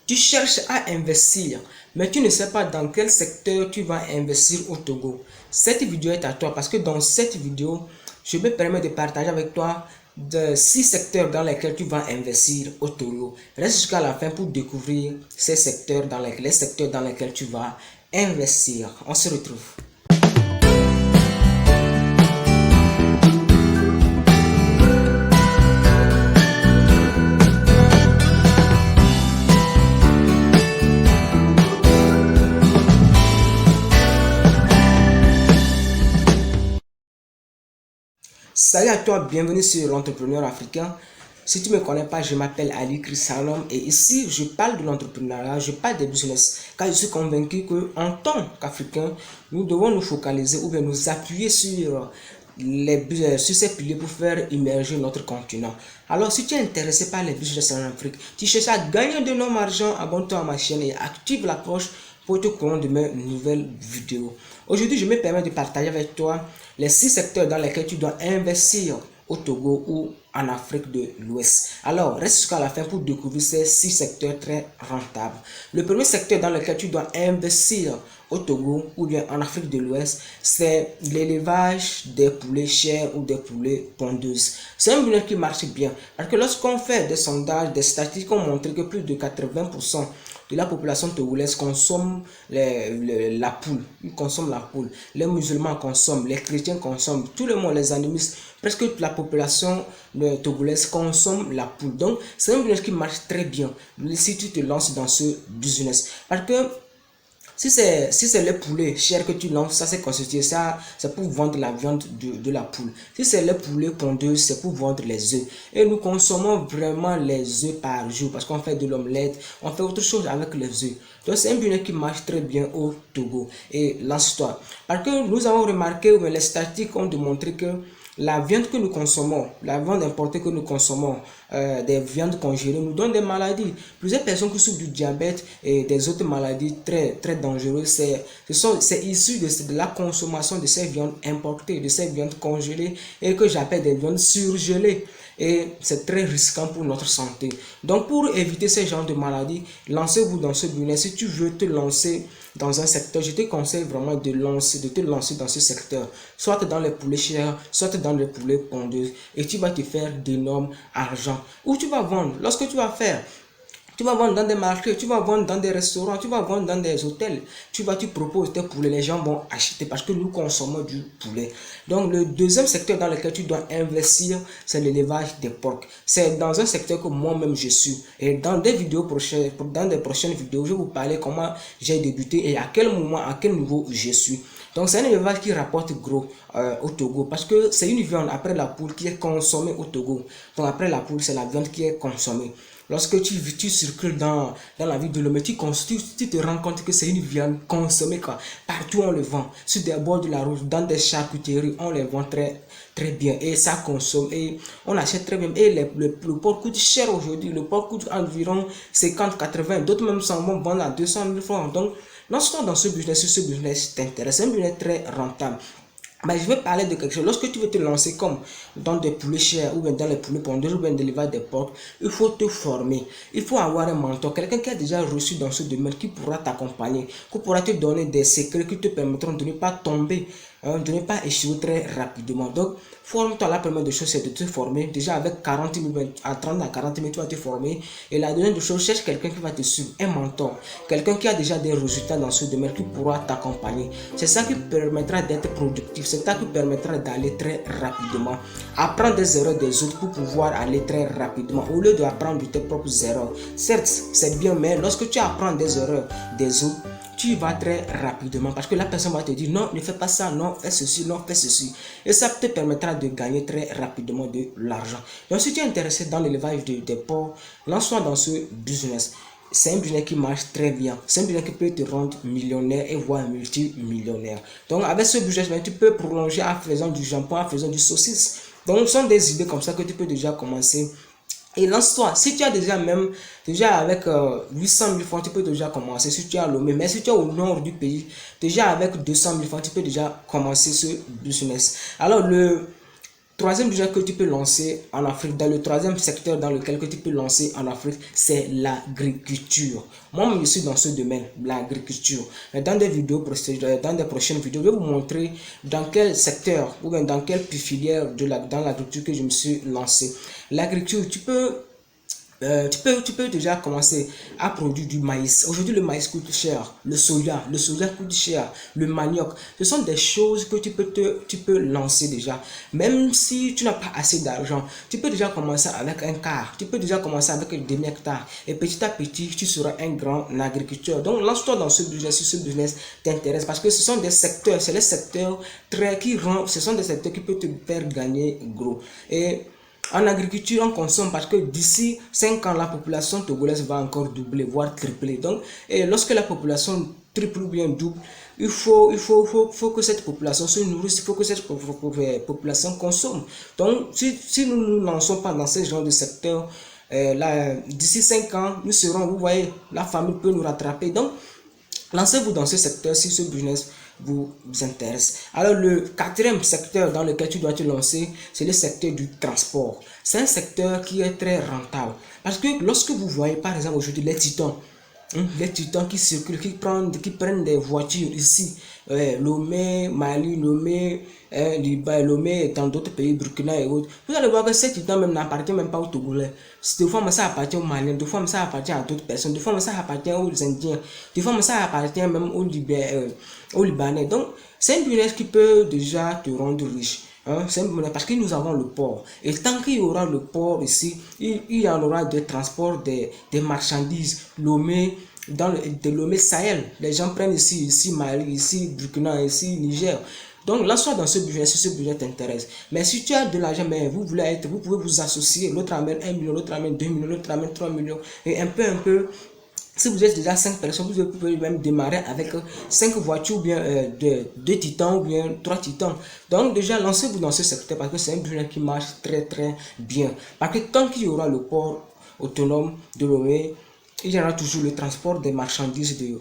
Tu cherches à investir, mais tu ne sais pas dans quel secteur tu vas investir au Togo. Cette vidéo est à toi parce que dans cette vidéo, je me permets de partager avec toi de 6 secteurs dans lesquels tu vas investir au Togo. Reste jusqu'à la fin pour découvrir ces secteurs les secteurs dans lesquels tu vas investir. On se retrouve. Salut à toi, bienvenue sur l'entrepreneur africain. Si tu ne me connais pas, je m'appelle Ali Chris Salom et ici je parle de l'entrepreneuriat, je parle des business car je suis convaincu qu'en tant qu'Africains, nous devons nous focaliser ou bien nous appuyer sur ces piliers pour faire émerger notre continent. Alors si tu es intéressé par les business en Afrique, tu cherches à gagner de l'énorme argent, abonne-toi à ma chaîne et active la cloche pour être au courant de mes nouvelles vidéos. Aujourd'hui, je me permets de partager avec toi les 6 secteurs dans lesquels tu dois investir au Togo ou en Afrique de l'Ouest. Alors, reste jusqu'à la fin pour découvrir ces 6 secteurs très rentables. Le premier secteur dans lequel tu dois investir au Togo ou bien en Afrique de l'Ouest, c'est l'élevage des poulets chers ou des poulets pondeuses. C'est un business qui marche bien parce que lorsqu'on fait des sondages, des statistiques ont montré que plus de 80% de la population togolaise consomme la poule. Ils consomment la poule. Les musulmans consomment, les chrétiens consomment, tout le monde, les animistes, presque toute la population togolaise consomme la poule. Donc, c'est un business qui marche très bien si tu te lances dans ce business. Parce que si c'est les poulets chers que tu lances, ça c'est constitué, ça c'est pour vendre la viande de la poule. Si c'est les poulets pondeuses, c'est pour vendre les œufs. Et nous consommons vraiment les œufs par jour parce qu'on fait de l'omelette, on fait autre chose avec les œufs. Donc c'est un business qui marche très bien au Togo. Et lance-toi. Parce que nous avons remarqué, les statistiques ont démontré que la viande que nous consommons, la viande importée que nous consommons, des viandes congelées, nous donne des maladies. Plusieurs personnes qui souffrent du diabète et des autres maladies très, très dangereuses, c'est issu de la consommation de ces viandes importées, de ces viandes congelées et que j'appelle des viandes surgelées. Et c'est très risquant pour notre santé. Donc pour éviter ce genre de maladies, lancez-vous dans ce business. Si tu veux te lancer dans un secteur, je te conseille vraiment de te lancer dans ce secteur. Soit dans les poulets chers, soit dans les poulets pondus. Et tu vas te faire d'énormes argent. Où tu vas vendre, lorsque tu vas faire, tu vas vendre dans des marchés, tu vas vendre dans des restaurants, tu vas vendre dans des hôtels. Tu proposes tes poulets, les gens vont acheter parce que nous consommons du poulet. Donc le deuxième secteur dans lequel tu dois investir, c'est l'élevage des porcs. C'est dans un secteur que moi-même je suis. Et dans des prochaines vidéos, je vais vous parler comment j'ai débuté et à quel moment, à quel niveau je suis. Donc c'est un élevage qui rapporte gros au Togo parce que c'est une viande après la poule qui est consommée au Togo. Donc après la poule, c'est la viande qui est consommée. Lorsque tu circules dans la ville de l'homme, tu te rends compte que c'est une viande consommée quoi. Partout on le vend, sur des bords de la route, dans des charcuteries, on les vend très, très bien et ça consomme et on achète très bien. Et le porc coûte cher aujourd'hui, le porc coûte environ 50-80, d'autres même s'en vont vendre à 200 000 francs. Donc, lorsqu'on dans ce business t'intéresse, c'est un business très rentable. Mais je vais parler de quelque chose. Lorsque tu veux te lancer comme dans des poulets chers ou bien dans les poulets pondus ou bien de l'élevage des porcs, il faut te former. Il faut avoir un mentor, quelqu'un qui a déjà reçu dans ce domaine, qui pourra t'accompagner, qui pourra te donner des secrets qui te permettront de ne pas tomber, de ne pas échouer très rapidement. Donc, forme-toi. La première des choses, c'est de te former. Déjà avec 40 000, à 30 à 40 000, tu vas te former. Et la deuxième des choses, cherche quelqu'un qui va te suivre, un mentor. Quelqu'un qui a déjà des résultats dans ce domaine, qui pourra t'accompagner. C'est ça qui permettra d'être productif. C'est ça qui permettra d'aller très rapidement. Apprendre des erreurs des autres pour pouvoir aller très rapidement. Au lieu d'apprendre de tes propres erreurs. Certes, c'est bien, mais lorsque tu apprends des erreurs des autres, tu vas très rapidement parce que la personne va te dire non, ne fais pas ça, non, fais ceci, non, fais ceci. Et ça te permettra de gagner très rapidement de l'argent. Donc, si tu es intéressé dans l'élevage des porcs, lance-toi dans ce business. C'est un business qui marche très bien. C'est un business qui peut te rendre millionnaire et voire multimillionnaire. Donc, avec ce business, tu peux prolonger en faisant du jambon, en faisant du saucisse. Donc, ce sont des idées comme ça que tu peux déjà commencer. Et lance-toi. Si tu as déjà avec 800 000 francs, tu peux déjà commencer. Si tu es à Lomé, mais si tu es au nord du pays, déjà avec 200 000 francs, tu peux déjà commencer ce business. Alors, Troisième business que tu peux lancer en Afrique, dans le troisième secteur dans lequel que tu peux lancer en Afrique, c'est l'agriculture. Moi, je suis dans ce domaine, l'agriculture. Dans des vidéos, dans des prochaines vidéos, je vais vous montrer dans quel secteur ou bien dans quelle filière dans l'agriculture que je me suis lancé. L'agriculture, tu peux déjà commencer à produire du maïs. Aujourd'hui, le maïs coûte cher. Le soja coûte cher. Le manioc, ce sont des choses que tu peux lancer déjà. Même si tu n'as pas assez d'argent, tu peux déjà commencer avec un quart. Tu peux déjà commencer avec un demi-hectare. Et petit à petit, tu seras un grand agriculteur. Donc, lance-toi dans ce business, si ce business t'intéresse. Parce que ce sont des secteurs, c'est les secteurs ce sont des secteurs qui peuvent te faire gagner gros. Et en agriculture, on consomme parce que d'ici 5 ans, la population togolaise va encore doubler, voire tripler. Donc, et lorsque la population triple ou bien double, il faut que cette population se nourrisse, il faut que cette population consomme. Donc, si nous ne nous lançons pas dans ce genre de secteur, d'ici 5 ans, nous serons, vous voyez, la famille peut nous rattraper. Donc, lancez-vous dans ce secteur si ce business vous intéresse. Alors le quatrième secteur dans lequel tu dois te lancer, c'est le secteur du transport. C'est un secteur qui est très rentable. Parce que lorsque vous voyez par exemple aujourd'hui les titans qui circulent, qui prennent des voitures ici, Lomé, Mali, Lomé, Lomé et dans d'autres pays, Burkina et autres. Vous allez voir que ces titans même n'appartiennent même pas aux Togolais. Des fois, ça appartient aux Maliens, des fois, ça appartient à d'autres personnes, des fois, ça appartient aux Indiens, des fois, ça appartient même aux Libanais. Donc, c'est un business qui peut déjà te rendre riche. Hein, parce que nous avons le port. Et tant qu'il y aura le port ici, il y en aura des transports des marchandises. Lomé, de Lomé Sahel. Les gens prennent ici Mali, ici Burkina, ici Niger. Donc là, soit dans ce budget, si ce budget t'intéresse. Mais si tu as de l'argent, mais vous pouvez vous associer. L'autre amène 1 million, l'autre amène 2 millions, l'autre amène 3 millions. Et un peu. Si vous êtes déjà 5 personnes, vous pouvez même démarrer avec 5 voitures ou bien 2 titans ou bien 3 titans. Donc déjà, lancez-vous dans ce secteur parce que c'est un business qui marche très bien. Parce que tant qu'il y aura le port autonome de Lomé, il y aura toujours le transport des marchandises du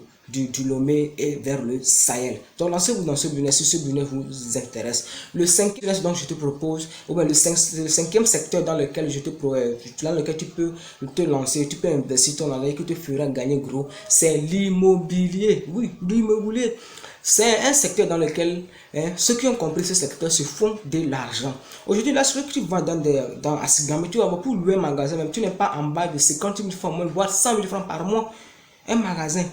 Lomé et vers le Sahel. Donc lancez-vous dans ce business si ce business vous intéresse. Le cinquième business dont je te propose, ou bien le cinquième secteur dans lequel tu peux te lancer, tu peux investir ton argent qui te fera gagner gros, c'est l'immobilier. Oui, l'immobilier. C'est un secteur dans lequel ceux qui ont compris ce secteur se font de l'argent. Aujourd'hui, là, ce que tu vas dans Asigame, tu vas voir pour louer un magasin, même tu n'es pas en bas de 50 000 francs, voire 100 000 francs par mois. Un magasin.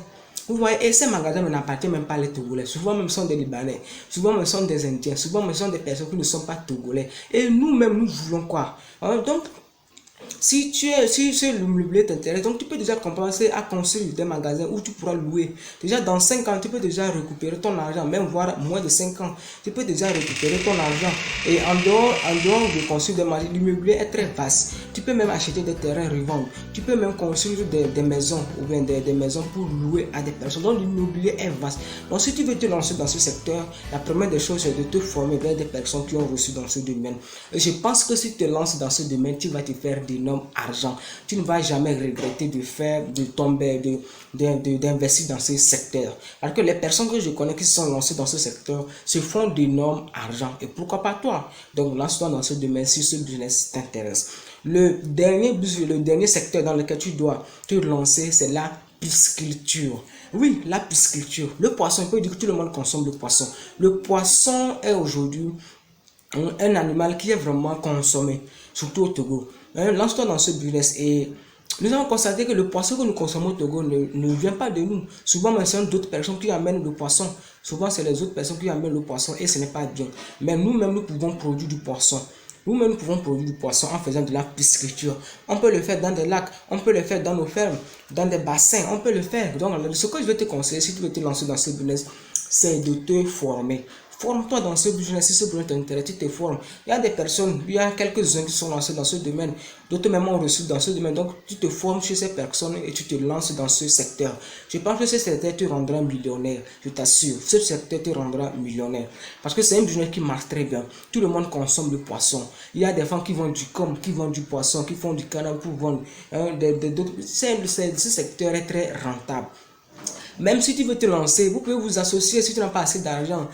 Vous voyez, et ces magasins n'appartiennent même pas les Togolais. Souvent même sont des Libanais, souvent même sont des Indiens, souvent même sont des personnes qui ne sont pas Togolais. Et nous-mêmes, nous voulons quoi? Donc, si l'immobilier t'intéresse, donc tu peux déjà commencer à construire des magasins où tu pourras louer. Déjà dans 5 ans, tu peux déjà récupérer ton argent, même voire moins de 5 ans, tu peux déjà récupérer ton argent. Et en dehors de construire des magasins, l'immobilier est très vaste. Tu peux même acheter des terrains, revendre. Tu peux même construire des maisons ou bien des maisons pour louer à des personnes. Donc l'immobilier est vaste. Donc si tu veux te lancer dans ce secteur, la première des choses c'est de te former vers des personnes qui ont reçu dans ce domaine. Et je pense que si tu te lances dans ce domaine, tu vas te faire d'énormes argent. Tu ne vas jamais regretter d'investir dans ce secteur. Parce que les personnes que je connais qui sont lancées dans ce secteur se font d'énormes argent. Et pourquoi pas toi? Donc lance-toi dans ce domaine si ce business t'intéresse. Le dernier secteur dans lequel tu dois te lancer, c'est la pisciculture. Oui, la pisciculture. Le poisson, il peut dire que tout le monde consomme le poisson. Le poisson est aujourd'hui un animal qui est vraiment consommé, surtout au Togo. Lance-toi dans ce business et nous avons constaté que le poisson que nous consommons au Togo ne vient pas de nous. Souvent, ce sont d'autres personnes qui amènent le poisson. Souvent, c'est les autres personnes qui amènent le poisson et ce n'est pas bien. Mais nous-mêmes, nous pouvons produire du poisson. Nous-mêmes, nous pouvons produire du poisson en faisant de la pisciculture. On peut le faire dans des lacs, on peut le faire dans nos fermes, dans des bassins, on peut le faire. Donc, ce que je vais te conseiller, si tu veux te lancer dans ce business, c'est de te former. Forme-toi dans ce business, si ce business t'intéresse, tu te formes. Il y a des personnes, il y a quelques-uns qui sont lancés dans ce domaine, d'autres même ont reçu dans ce domaine. Donc, tu te formes chez ces personnes et tu te lances dans ce secteur. Je pense que ce secteur te rendra millionnaire, je t'assure. Ce secteur te rendra millionnaire. Parce que c'est un business qui marche très bien. Tout le monde consomme le poisson. Il y a des gens qui vendent du com, qui vendent du poisson, qui font du canal pour vendre. Ce secteur est très rentable. Même si tu veux te lancer, vous pouvez vous associer si tu n'as pas assez d'argent.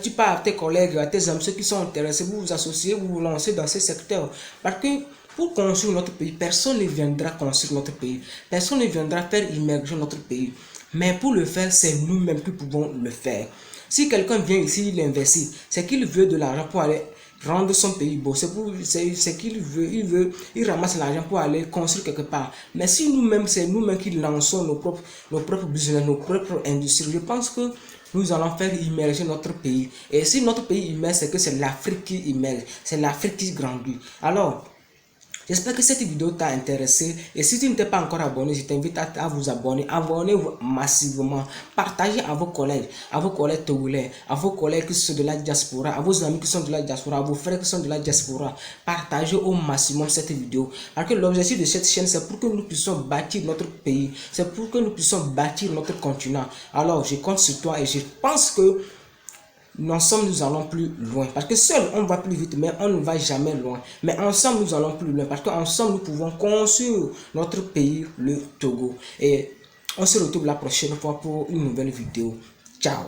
Tu parles à tes collègues, à tes amis, ceux qui sont intéressés, vous vous associez, vous vous lancez dans ce secteur. Parce que pour construire notre pays, personne ne viendra construire notre pays. Personne ne viendra faire immerger notre pays. Mais pour le faire, c'est nous-mêmes qui pouvons le faire. Si quelqu'un vient ici, il investit, c'est qu'il veut de l'argent pour aller rendre son pays beau. C'est qu'il veut, il ramasse l'argent pour aller construire quelque part. Mais si nous-mêmes, c'est nous-mêmes qui lançons nos propres business, nos propres industries, je pense que nous allons faire immerger notre pays. Et si notre pays immerge, c'est que c'est l'Afrique qui immerge, c'est l'Afrique qui grandit. Alors, j'espère que cette vidéo t'a intéressé et si tu ne t'es pas encore abonné, je t'invite à vous abonner. Abonnez-vous massivement. Partagez à vos collègues togolais, à vos collègues qui sont de la diaspora, à vos amis qui sont de la diaspora, à vos frères qui sont de la diaspora. Partagez au maximum cette vidéo. Parce que l'objectif de cette chaîne, c'est pour que nous puissions bâtir notre pays. C'est pour que nous puissions bâtir notre continent. Alors, je compte sur toi et je pense que ensemble nous allons plus loin, parce que seul on va plus vite mais on ne va jamais loin, mais ensemble nous allons plus loin parce qu'ensemble nous pouvons construire notre pays, le Togo. Et on se retrouve la prochaine fois pour une nouvelle vidéo. Ciao.